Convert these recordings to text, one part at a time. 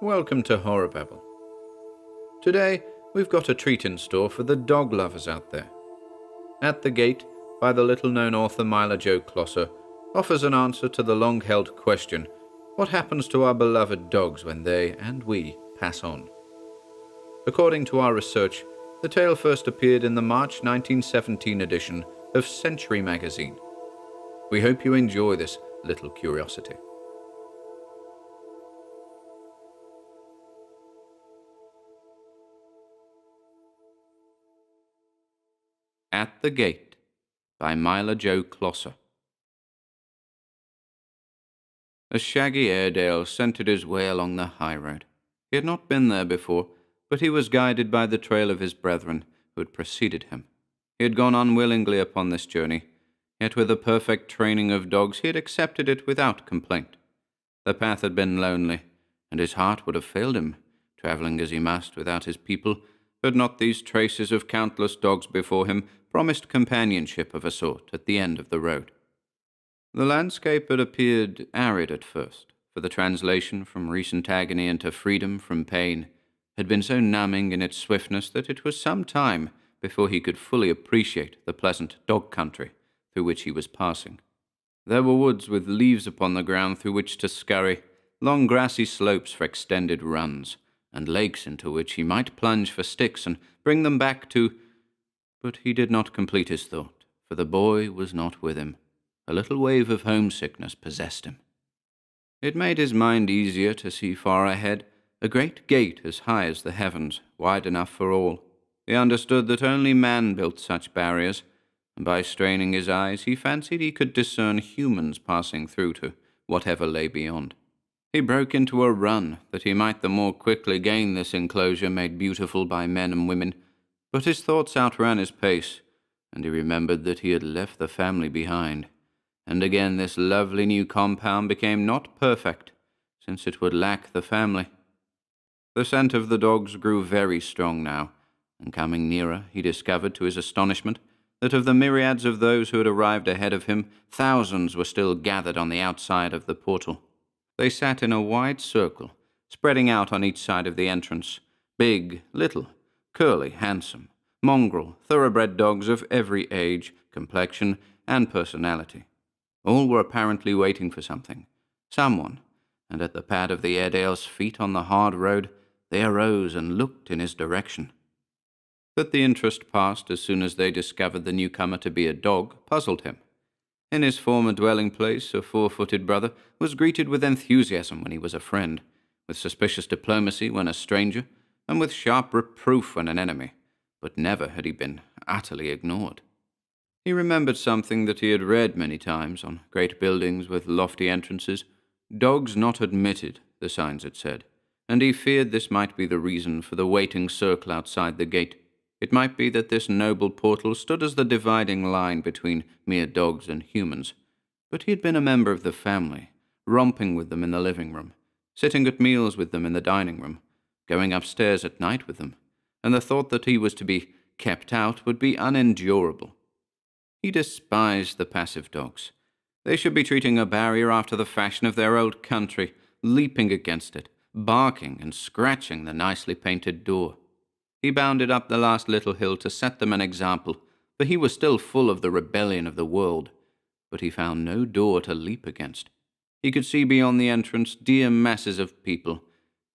Welcome to HorrorBabble. Today, we've got a treat in store for the dog lovers out there. At the Gate, by the little-known author Myla Jo Closser, offers an answer to the long-held question, what happens to our beloved dogs when they, and we, pass on? According to our research, the tale first appeared in the March 1917 edition of Century magazine. We hope you enjoy this little curiosity. At the Gate, by Myla Jo Closser. A shaggy Airedale scented his way along the high road. He had not been there before, but he was guided by the trail of his brethren who had preceded him. He had gone unwillingly upon this journey, yet with the perfect training of dogs he had accepted it without complaint. The path had been lonely, and his heart would have failed him, travelling as he must without his people, had not these traces of countless dogs before him promised companionship of a sort at the end of the road. The landscape had appeared arid at first, for the translation from recent agony into freedom from pain had been so numbing in its swiftness that it was some time before he could fully appreciate the pleasant dog country through which he was passing. There were woods with leaves upon the ground through which to scurry, long grassy slopes for extended runs, and lakes into which he might plunge for sticks and bring them back to— But he did not complete his thought, for the boy was not with him. A little wave of homesickness possessed him. It made his mind easier to see far ahead, a great gate as high as the heavens, wide enough for all. He understood that only man built such barriers, and by straining his eyes he fancied he could discern humans passing through to whatever lay beyond. He broke into a run, that he might the more quickly gain this enclosure made beautiful by men and women, but his thoughts outran his pace, and he remembered that he had left the family behind. And again this lovely new compound became not perfect, since it would lack the family. The scent of the dogs grew very strong now, and coming nearer, he discovered to his astonishment that of the myriads of those who had arrived ahead of him, thousands were still gathered on the outside of the portal. They sat in a wide circle, spreading out on each side of the entrance, big, little, curly, handsome, mongrel, thoroughbred dogs of every age, complexion, and personality. All were apparently waiting for something, someone, and at the pad of the Airedale's feet on the hard road, they arose and looked in his direction. That the interest passed as soon as they discovered the newcomer to be a dog puzzled him. In his former dwelling-place, a four-footed brother was greeted with enthusiasm when he was a friend, with suspicious diplomacy when a stranger, and with sharp reproof when an enemy, but never had he been utterly ignored. He remembered something that he had read many times on great buildings with lofty entrances. Dogs not admitted, the signs had said, and he feared this might be the reason for the waiting circle outside the gate. It might be that this noble portal stood as the dividing line between mere dogs and humans. But he had been a member of the family, romping with them in the living room, sitting at meals with them in the dining room, going upstairs at night with them, and the thought that he was to be kept out would be unendurable. He despised the passive dogs. They should be treating a barrier after the fashion of their old country, leaping against it, barking and scratching the nicely painted door. He bounded up the last little hill to set them an example, for he was still full of the rebellion of the world, but he found no door to leap against. He could see beyond the entrance dear masses of people,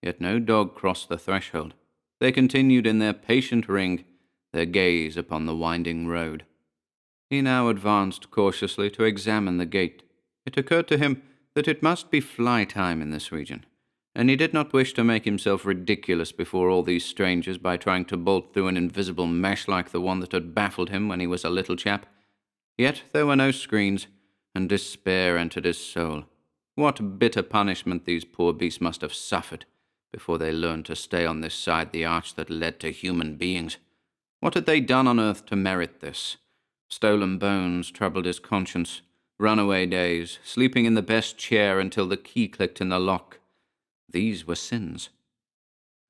yet no dog crossed the threshold. They continued in their patient ring, their gaze upon the winding road. He now advanced cautiously to examine the gate. It occurred to him that it must be fly time in this region, and he did not wish to make himself ridiculous before all these strangers by trying to bolt through an invisible mesh like the one that had baffled him when he was a little chap. Yet there were no screens, and despair entered his soul. What bitter punishment these poor beasts must have suffered before they learned to stay on this side the arch that led to human beings. What had they done on earth to merit this? Stolen bones troubled his conscience. Runaway days, sleeping in the best chair until the key clicked in the lock. These were sins.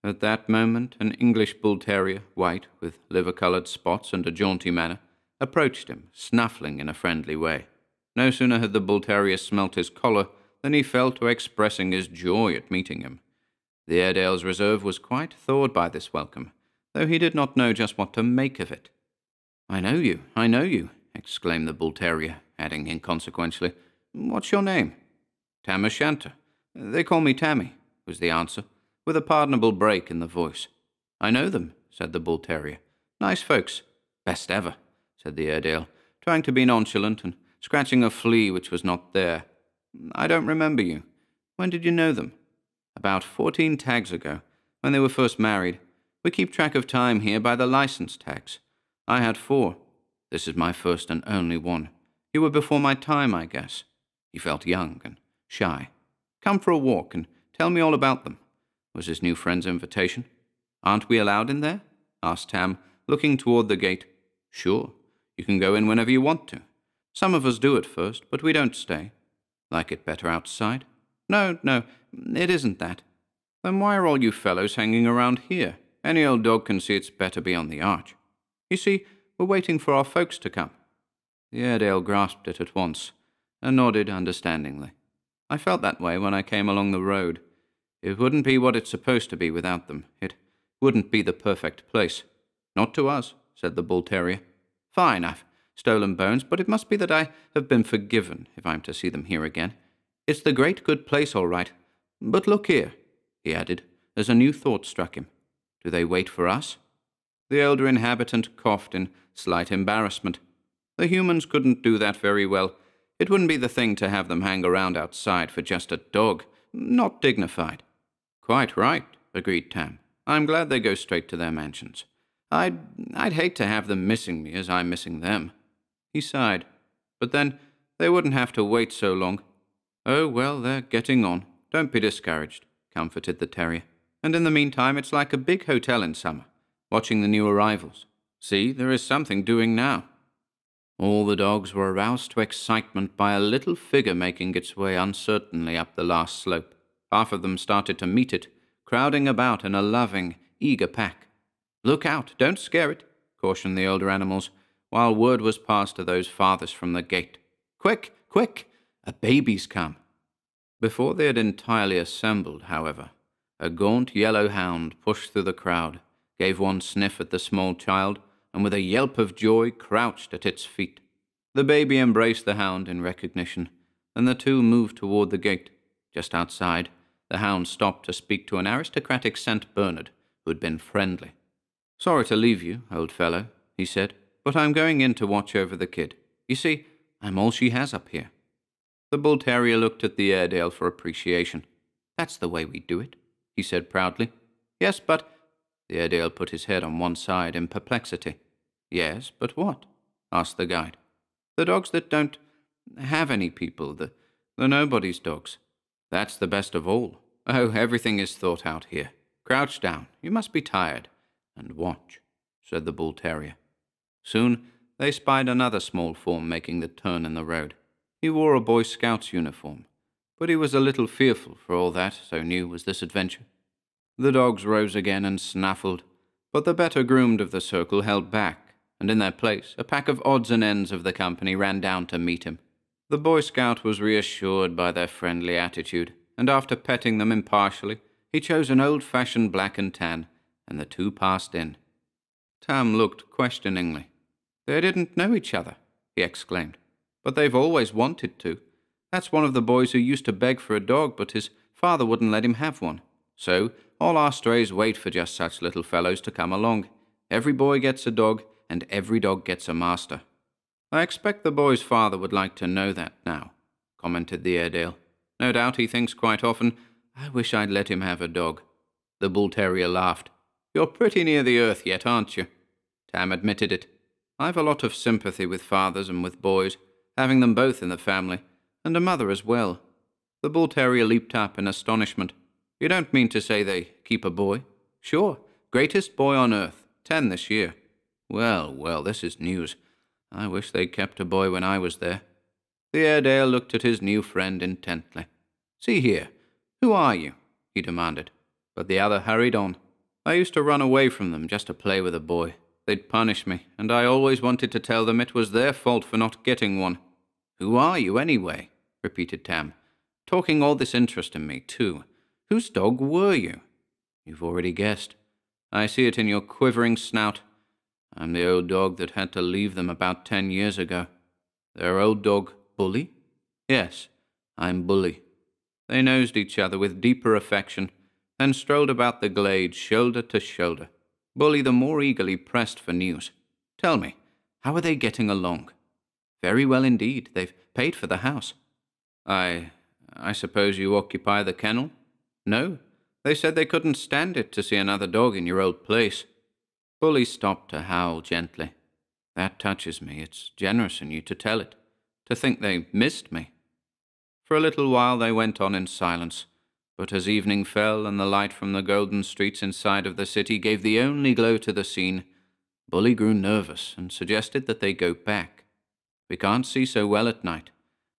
At that moment, an English bull-terrier, white, with liver-coloured spots and a jaunty manner, approached him, snuffling in a friendly way. No sooner had the bull-terrier smelt his collar than he fell to expressing his joy at meeting him. The Airedale's reserve was quite thawed by this welcome, though he did not know just what to make of it. I know you, exclaimed the bull-terrier, adding inconsequentially, What's your name? Tam O'Shanter. They call me Tammy, was the answer, with a pardonable break in the voice. I know them, said the bull-terrier. Nice folks. Best ever, said the Airedale, trying to be nonchalant and scratching a flea which was not there. I don't remember you. When did you know them? About 14 tags ago, when they were first married. We keep track of time here by the license tags. I had 4. This is my first and only one. You were before my time, I guess. He felt young and shy. Come for a walk and tell me all about them, was his new friend's invitation. Aren't we allowed in there? Asked Tam, looking toward the gate. Sure, you can go in whenever you want to. Some of us do at first, but we don't stay. Like it better outside? No, it isn't that. Then why are all you fellows hanging around here? Any old dog can see it's better be on the arch. You see, we're waiting for our folks to come. The Airedale grasped it at once, and nodded understandingly. I felt that way when I came along the road. It wouldn't be what it's supposed to be without them. It wouldn't be the perfect place. Not to us, said the bull-terrier. Fine, I've stolen bones, but it must be that I have been forgiven if I'm to see them here again. It's the great good place, all right. But look here, he added, as a new thought struck him. Do they wait for us? The elder inhabitant coughed in slight embarrassment. The humans couldn't do that very well. It wouldn't be the thing to have them hang around outside for just a dog. Not dignified. Quite right, agreed Tam. I'm glad they go straight to their mansions. I'd hate to have them missing me as I'm missing them. He sighed. But then they wouldn't have to wait so long. Oh, well, they're getting on. Don't be discouraged, comforted the terrier. And in the meantime, it's like a big hotel in summer, watching the new arrivals. See, there is something doing now. All the dogs were aroused to excitement by a little figure making its way uncertainly up the last slope. Half of them started to meet it, crowding about in a loving, eager pack. Look out, don't scare it, cautioned the older animals, while word was passed to those farthest from the gate. Quick, quick, a baby's come. Before they had entirely assembled, however, a gaunt yellow hound pushed through the crowd, gave one sniff at the small child, and with a yelp of joy crouched at its feet. The baby embraced the hound in recognition, and the two moved toward the gate. Just outside, the hound stopped to speak to an aristocratic St. Bernard who had been friendly. Sorry to leave you, old fellow, he said, but I'm going in to watch over the kid. You see, I'm all she has up here. The bull-terrier looked at the Airedale for appreciation. That's the way we do it, he said proudly. Yes, but... The Airedale put his head on one side in perplexity. Yes, but what? Asked the guide. The dogs that don't have any people, the nobody's dogs. That's the best of all. Oh, everything is thought out here. Crouch down. You must be tired. And watch, said the bull-terrier. Soon they spied another small form making the turn in the road. He wore a Boy Scout's uniform, but he was a little fearful for all that, so new was this adventure. The dogs rose again and snaffled, but the better groomed of the circle held back, and in their place a pack of odds and ends of the company ran down to meet him. The Boy Scout was reassured by their friendly attitude, and after petting them impartially, he chose an old-fashioned black and tan, and the two passed in. Tam looked questioningly. They didn't know each other, he exclaimed. But they've always wanted to. That's one of the boys who used to beg for a dog, but his father wouldn't let him have one. So all our strays wait for just such little fellows to come along. Every boy gets a dog, and every dog gets a master. I expect the boy's father would like to know that now, commented the Airedale. No doubt he thinks quite often, I wish I'd let him have a dog. The bull-terrier laughed. You're pretty near the earth yet, aren't you? Tam admitted it. I've a lot of sympathy with fathers and with boys, having them both in the family, and a mother as well. The bull-terrier leaped up in astonishment. You don't mean to say they keep a boy? Sure, greatest boy on earth, 10 this year. Well, this is news. I wish they kept a boy when I was there. The Airedale looked at his new friend intently. See here, who are you? He demanded, but the other hurried on. I used to run away from them just to play with a boy. They'd punish me, and I always wanted to tell them it was their fault for not getting one. Who are you, anyway? Repeated Tam, talking all this interest in me, too. Whose dog were you? You've already guessed. I see it in your quivering snout. I'm the old dog that had to leave them about 10 years ago. Their old dog, Bully? Yes, I'm Bully. They nosed each other with deeper affection, then strolled about the glade shoulder to shoulder, Bully the more eagerly pressed for news. Tell me, how are they getting along? Very well indeed. They've paid for the house. I suppose you occupy the kennel? No. They said they couldn't stand it to see another dog in your old place. Bully stopped to howl gently. That touches me. It's generous in you to tell it. To think they missed me. For a little while they went on in silence, but as evening fell and the light from the golden streets inside of the city gave the only glow to the scene, Bully grew nervous and suggested that they go back. We can't see so well at night,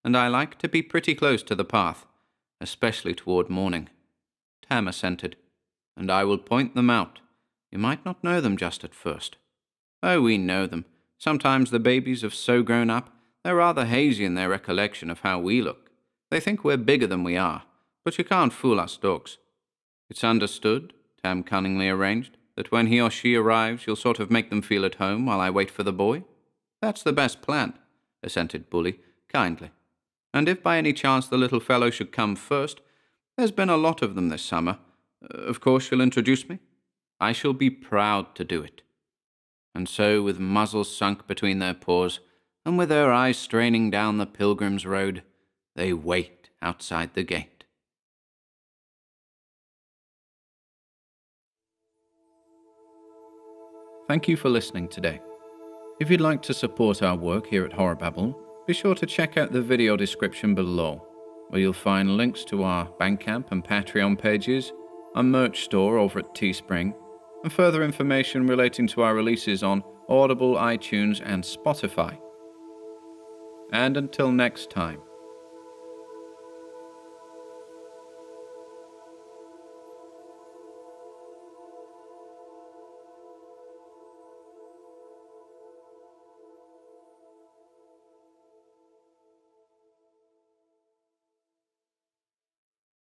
and I like to be pretty close to the path, especially toward morning. Tam assented, and I will point them out. You might not know them just at first. Oh, we know them. Sometimes the babies have so grown up, they're rather hazy in their recollection of how we look. They think we're bigger than we are, but you can't fool us dogs. It's understood, Tam cunningly arranged, that when he or she arrives, you'll sort of make them feel at home while I wait for the boy? That's the best plan, assented Bully, kindly. And if by any chance the little fellow should come first, there's been a lot of them this summer. Of course you'll introduce me? I shall be proud to do it. And so, with muzzles sunk between their paws, and with their eyes straining down the pilgrim's road, they wait outside the gate. Thank you for listening today. If you'd like to support our work here at HorrorBabble, be sure to check out the video description below, where you'll find links to our Bandcamp and Patreon pages, our merch store over at Teespring, and further information relating to our releases on Audible, iTunes, and Spotify. And until next time,